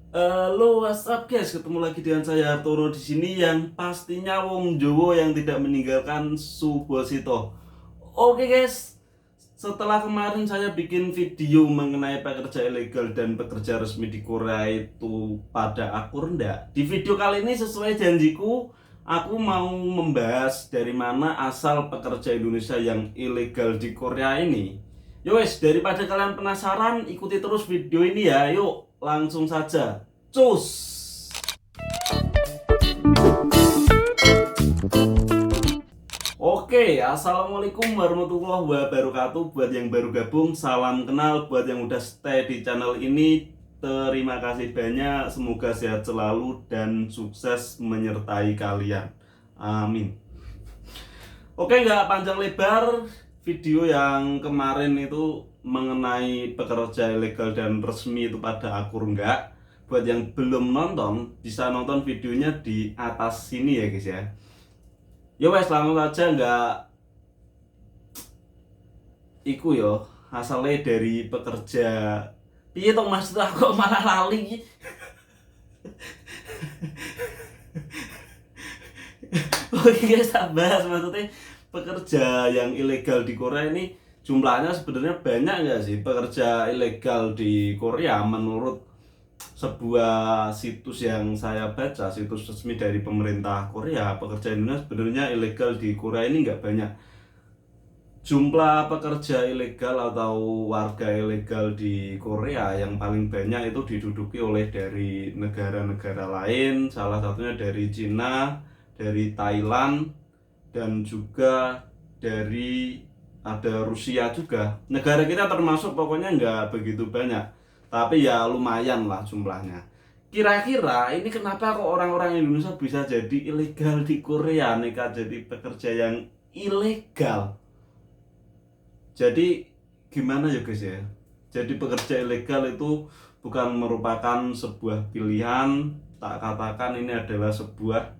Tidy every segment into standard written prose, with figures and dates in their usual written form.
Halo, what's up guys? Ketemu lagi dengan saya Arturo di sini yang pastinya wong Jowo yang tidak meninggalkan Subosito. Oke guys, setelah kemarin saya bikin video mengenai pekerja ilegal dan pekerja resmi di Korea itu pada akur rendah. Di video kali ini sesuai janjiku, aku mau membahas dari mana asal pekerja Indonesia yang ilegal di Korea ini. Yo wes, daripada kalian penasaran, ikuti terus video ini ya. Yuk, langsung saja. Cus. Oke, assalamualaikum warahmatullahi wabarakatuh. Buat yang baru gabung, salam kenal. Buat yang udah stay di channel ini, terima kasih banyak. Semoga sehat selalu dan sukses menyertai kalian. Amin. Oke, nggak panjang lebar, video yang kemarin itu mengenai pekerja ilegal dan resmi itu pada akur enggak. Buat yang belum nonton, bisa nonton videonya di atas sini ya guys ya. Ya wes, langsung aja nggak iku yo, asalnya dari pekerja. Iya toh mas, aku kok malah lali. Oke guys, sabar. Maksudnya pekerja yang ilegal di Korea ini jumlahnya sebenarnya banyak nggak sih pekerja ilegal di Korea menurut sebuah situs yang saya baca, situs resmi dari pemerintah Korea. Pekerja Indonesia sebenarnya ilegal di Korea ini nggak banyak. Jumlah pekerja ilegal atau warga ilegal di Korea yang paling banyak itu diduduki oleh dari negara-negara lain, salah satunya dari Cina, dari Thailand, dan juga dari ada Rusia juga. Negara kita termasuk pokoknya nggak begitu banyak, tapi ya lumayan lah jumlahnya. Kira-kira ini kenapa kok orang-orang Indonesia bisa jadi ilegal di Korea, nekat jadi pekerja yang ilegal? Jadi gimana ya guys ya? Jadi pekerja ilegal itu bukan merupakan sebuah pilihan, tak katakan ini adalah sebuah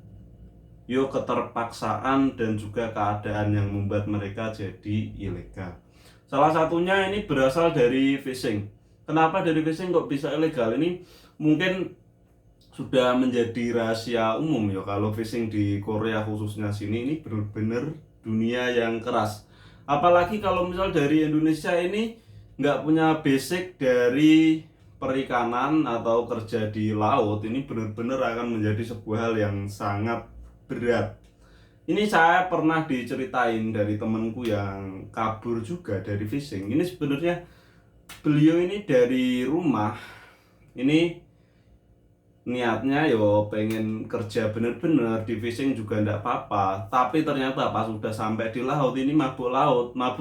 keterpaksaan dan juga keadaan yang membuat mereka jadi ilegal. Salah satunya ini berasal dari fishing. Kenapa dari fishing kok bisa ilegal? Ini mungkin sudah menjadi rahasia umum ya, kalau fishing di Korea khususnya sini ini benar-benar dunia yang keras. Apalagi kalau misal dari Indonesia ini nggak punya basic dari perikanan atau kerja di laut, ini benar-benar akan menjadi sebuah hal yang sangat berat. Ini saya pernah diceritain dari temanku yang kabur juga dari fishing. Ini sebenarnya beliau ini dari rumah ini niatnya yo pengen kerja bener-bener di fishing juga ndak apa-apa, tapi ternyata pas sudah sampai di laut ini mabuk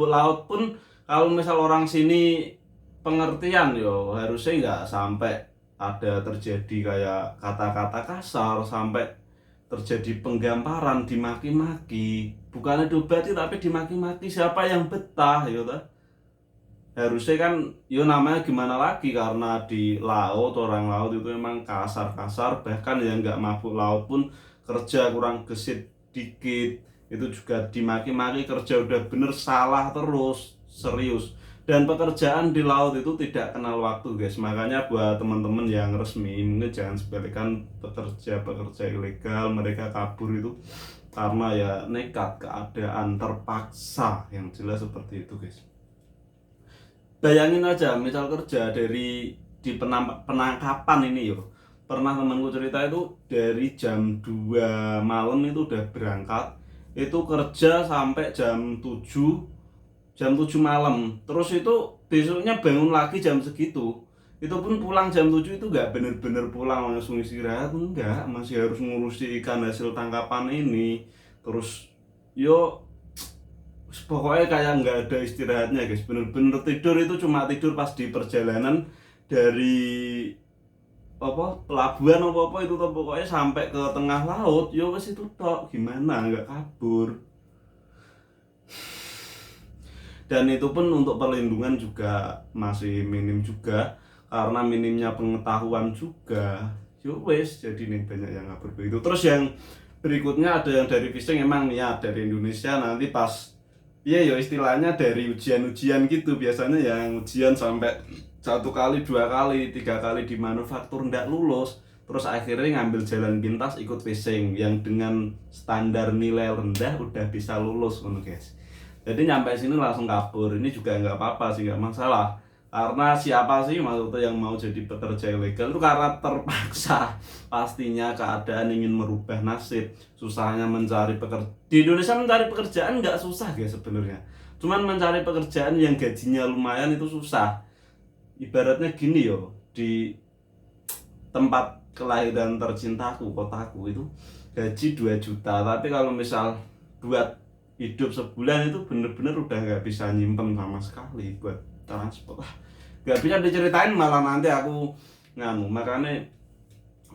laut pun kalau misal orang sini pengertian yo harusnya nggak sampai ada terjadi kayak kata-kata kasar, sampai terjadi penggamparan, dimaki-maki, bukannya diobati tapi dimaki-maki. Siapa yang betah yo ta? Harusnya kan yo namanya gimana lagi, karena di laut, orang laut itu memang kasar-kasar, bahkan yang nggak mabuk laut pun kerja kurang gesit dikit itu juga dimaki-maki, kerja udah bener salah terus, serius. Dan pekerjaan di laut itu tidak kenal waktu guys, makanya buat teman-teman yang resmi mungkin jangan sepelekan pekerja-pekerja ilegal, mereka kabur itu karena ya nekat, keadaan terpaksa, yang jelas seperti itu guys. Bayangin aja, misal kerja dari di penangkapan ini yo. Pernah temanku cerita itu dari jam 2 malam itu udah berangkat. Itu kerja sampai jam 7 malam. Terus itu besoknya bangun lagi jam segitu. Itu pun pulang jam 7 itu nggak bener-bener pulang langsung istirahat, enggak, masih harus ngurusi ikan hasil tangkapan ini. Terus yo pokoknya kayak nggak ada istirahatnya guys, bener-bener tidur itu cuma tidur pas di perjalanan dari pelabuhan apa itu tuh, pokoknya sampai ke tengah laut yo wes itu tok, gimana nggak kabur. Dan itu pun untuk perlindungan juga masih minim juga, karena minimnya pengetahuan juga. Yo wes jadi nih banyak yang kabur begitu. Terus yang berikutnya ada yang dari fishing, emang niat dari Indonesia, nanti pas iya ya istilahnya dari ujian-ujian gitu, biasanya yang ujian sampai satu kali, dua kali, tiga kali di manufaktur ndak lulus, terus akhirnya ngambil jalan pintas ikut fishing yang dengan standar nilai rendah udah bisa lulus ngono guys. Jadi nyampe sini langsung kabur, ini juga nggak apa-apa sih, nggak masalah. Karena siapa sih maksudnya yang mau jadi pekerja ilegal itu karena terpaksa, pastinya keadaan ingin merubah nasib, susahnya mencari pekerjaan. Di Indonesia mencari pekerjaan nggak susah guys sebenarnya, cuman mencari pekerjaan yang gajinya lumayan itu susah. Ibaratnya gini yo, di tempat kelahiran tercintaku, kotaku itu gaji 2 juta, tapi kalau misal buat hidup sebulan itu bener-bener udah nggak bisa nyimpen sama sekali buat transport. Nggak bisa diceritain, malah nanti aku nganu, makanya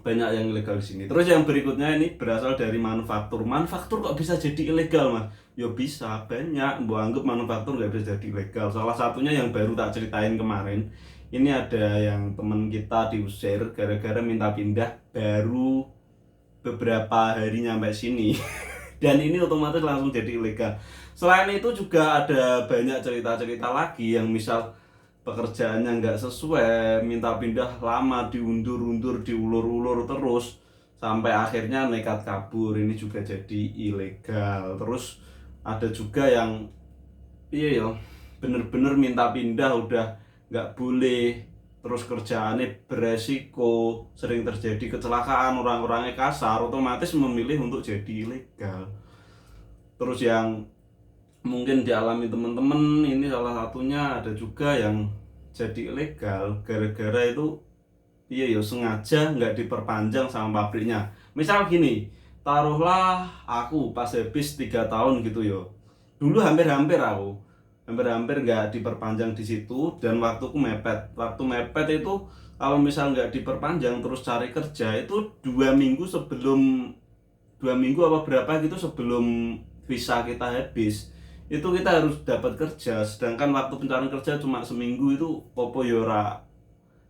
banyak yang ilegal di sini. Terus yang berikutnya ini berasal dari manufaktur. Manufaktur kok bisa jadi ilegal mas? Ya bisa, banyak. Mbok anggap manufaktur nggak bisa jadi ilegal. Salah satunya yang baru tak ceritain kemarin. Ini ada yang temen kita diusir gara-gara minta pindah baru beberapa hari nyampe sini. Dan ini otomatis langsung jadi ilegal. Selain itu juga ada banyak cerita-cerita lagi yang misal pekerjaannya nggak sesuai, minta pindah lama, diundur-undur, diulur-ulur terus sampai akhirnya nekat kabur, ini juga jadi ilegal. Terus ada juga yang iya ya, bener-bener minta pindah udah nggak boleh, terus kerjaannya beresiko, sering terjadi kecelakaan, orang-orangnya kasar, otomatis memilih untuk jadi ilegal. Terus yang mungkin dialami teman-teman ini salah satunya ada juga yang jadi ilegal gara-gara itu iya ya sengaja nggak diperpanjang sama pabriknya. Misal gini, taruhlah aku pas habis 3 tahun gitu yo, dulu hampir-hampir nggak diperpanjang di situ dan waktuku mepet itu. Kalau misal nggak diperpanjang terus cari kerja itu 2 minggu sebelum, 2 minggu apa berapa gitu sebelum visa kita habis itu kita harus dapat kerja, sedangkan waktu pencarian kerja cuma seminggu, itu popo yora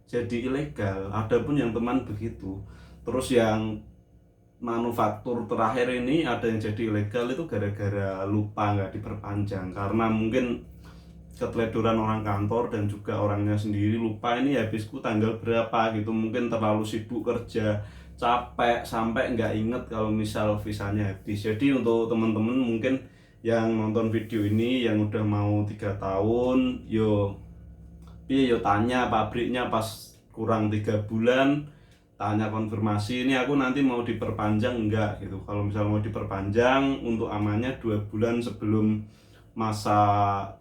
jadi ilegal. Adapun yang teman begitu. Terus yang manufaktur terakhir ini ada yang jadi ilegal itu gara-gara lupa nggak diperpanjang, karena mungkin keteledoran orang kantor dan juga orangnya sendiri lupa ini habisku tanggal berapa gitu, mungkin terlalu sibuk kerja capek sampai nggak inget kalau misal visanya habis. Jadi untuk teman-teman mungkin yang nonton video ini yang udah mau 3 tahun, yo tanya pabriknya pas kurang 3 bulan, tanya konfirmasi ini aku nanti mau diperpanjang enggak gitu. Kalau misal mau diperpanjang untuk amannya 2 bulan sebelum masa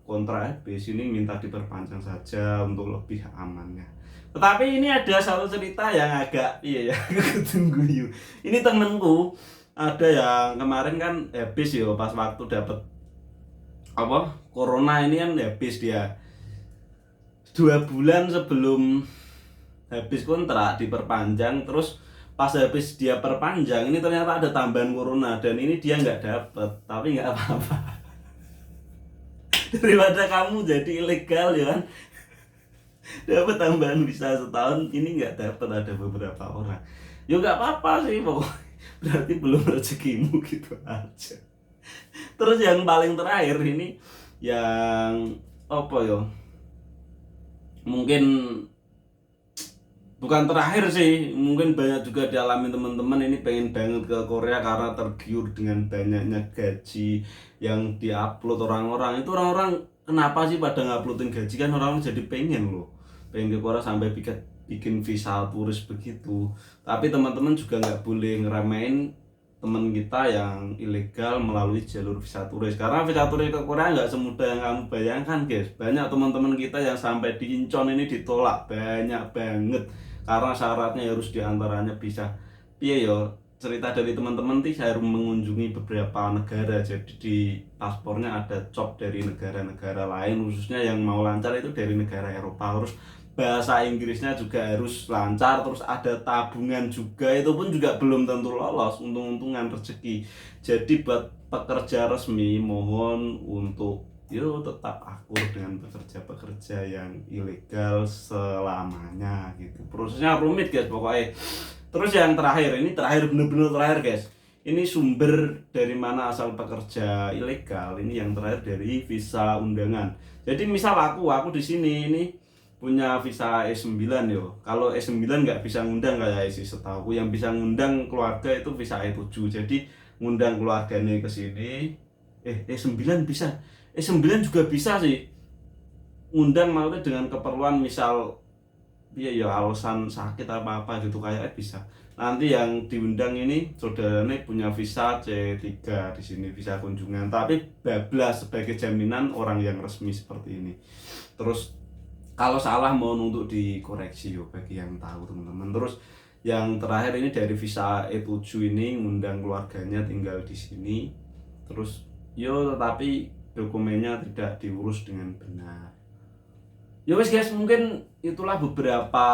kontrak habis ini minta diperpanjang saja untuk lebih amannya. Tetapi ini ada satu cerita yang agak iya ya ketunggu yuk. Ini temenku ada yang kemarin kan habis yo pas waktu dapat apa corona ini kan habis dia 2 bulan sebelum habis kontrak diperpanjang, terus pas habis dia perpanjang ini ternyata ada tambahan corona dan ini dia nggak dapet. Tapi nggak apa-apa. Daripada kamu jadi ilegal ya kan, dapat tambahan visa setahun, ini nggak dapat, ada beberapa orang. Ya nggak apa-apa sih pokoknya, berarti belum rezekimu gitu aja. Terus yang paling terakhir ini yang apa ya, mungkin bukan terakhir sih, mungkin banyak juga dialami teman-teman ini pengen banget ke Korea karena tergiur dengan banyaknya gaji yang diupload orang-orang. Itu orang-orang kenapa sih pada nguploadin gaji, kan orang jadi pengen loh, pengen ke Korea sampai bikin visa turis begitu. Tapi teman-teman juga nggak boleh ngeremain teman kita yang ilegal melalui jalur visa turis, karena visa turis ke Korea nggak semudah yang kamu bayangkan guys. Banyak teman-teman kita yang sampai di Incheon ini ditolak banyak banget karena syaratnya harus diantaranya bisa yo, cerita dari teman-teman sih harus mengunjungi beberapa negara, jadi di paspornya ada cop dari negara-negara lain, khususnya yang mau lancar itu dari negara Eropa. Terus bahasa Inggrisnya juga harus lancar, terus ada tabungan juga, itu pun juga belum tentu lolos, untung-untungan rezeki. Jadi buat pekerja resmi mohon untuk tetap akur dengan pekerja-pekerja yang ilegal selamanya gitu. Prosesnya rumit guys pokoknya. Terus yang terakhir, ini terakhir, bener-bener terakhir guys. Ini sumber dari mana asal pekerja ilegal. Ini yang terakhir dari visa undangan. Jadi misal aku di sini ini punya visa E9 yo. Kalau E9 nggak bisa ngundang kayak isi setahu. Yang bisa ngundang keluarga itu visa E7. Jadi ngundang keluarganya ke sini. E9 bisa. E9 juga bisa sih. Ngundang maksudnya dengan keperluan misal ya alasan sakit apa gitu kayak bisa. Nanti yang diundang ini saudaranya punya visa C3 di sini, visa kunjungan. Tapi bablas sebagai jaminan orang yang resmi seperti ini. Terus kalau salah mohon untuk dikoreksi yo bagi yang tahu teman-teman. Terus yang terakhir ini dari visa E7 ini ngundang keluarganya tinggal di sini. Terus yo tetapi dokumennya tidak diurus dengan benar. Ya wes guys, mungkin itulah beberapa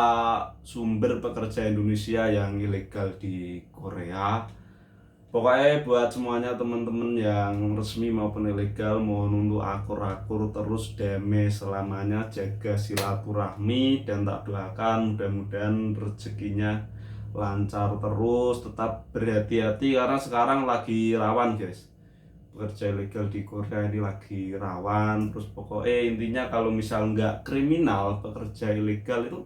sumber pekerja Indonesia yang ilegal di Korea. Pokoknya buat semuanya teman-teman yang resmi maupun ilegal, mohon untuk akur-akur terus damai selamanya, jaga silaturahmi dan tak doakan mudah-mudahan rezekinya lancar terus, tetap berhati-hati karena sekarang lagi rawan guys. Pekerja ilegal di Korea ini lagi rawan. Terus pokoknya intinya kalau misal nggak kriminal, pekerja ilegal itu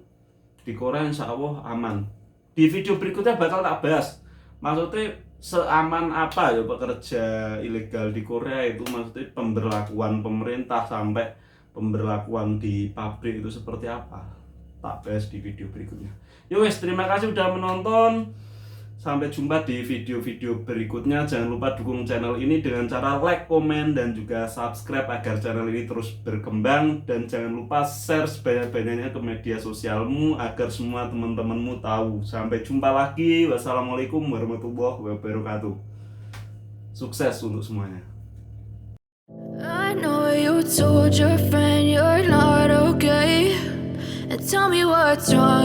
di Korea insya Allah aman. Di video berikutnya bakal tak bahas maksudnya seaman apa ya pekerja ilegal di Korea itu, maksudnya pemberlakuan pemerintah sampai pemberlakuan di pabrik itu seperti apa, tak bahas di video berikutnya. Yowes, terima kasih sudah menonton. Sampai jumpa di video-video berikutnya. Jangan lupa dukung channel ini dengan cara like, komen, dan juga subscribe agar channel ini terus berkembang. Dan jangan lupa share sebanyak-banyaknya ke media sosialmu agar semua teman-temanmu tahu. Sampai jumpa lagi. Wassalamualaikum warahmatullahi wabarakatuh. Sukses untuk semuanya. I know you told your friend you're not okay, and tell me what's wrong.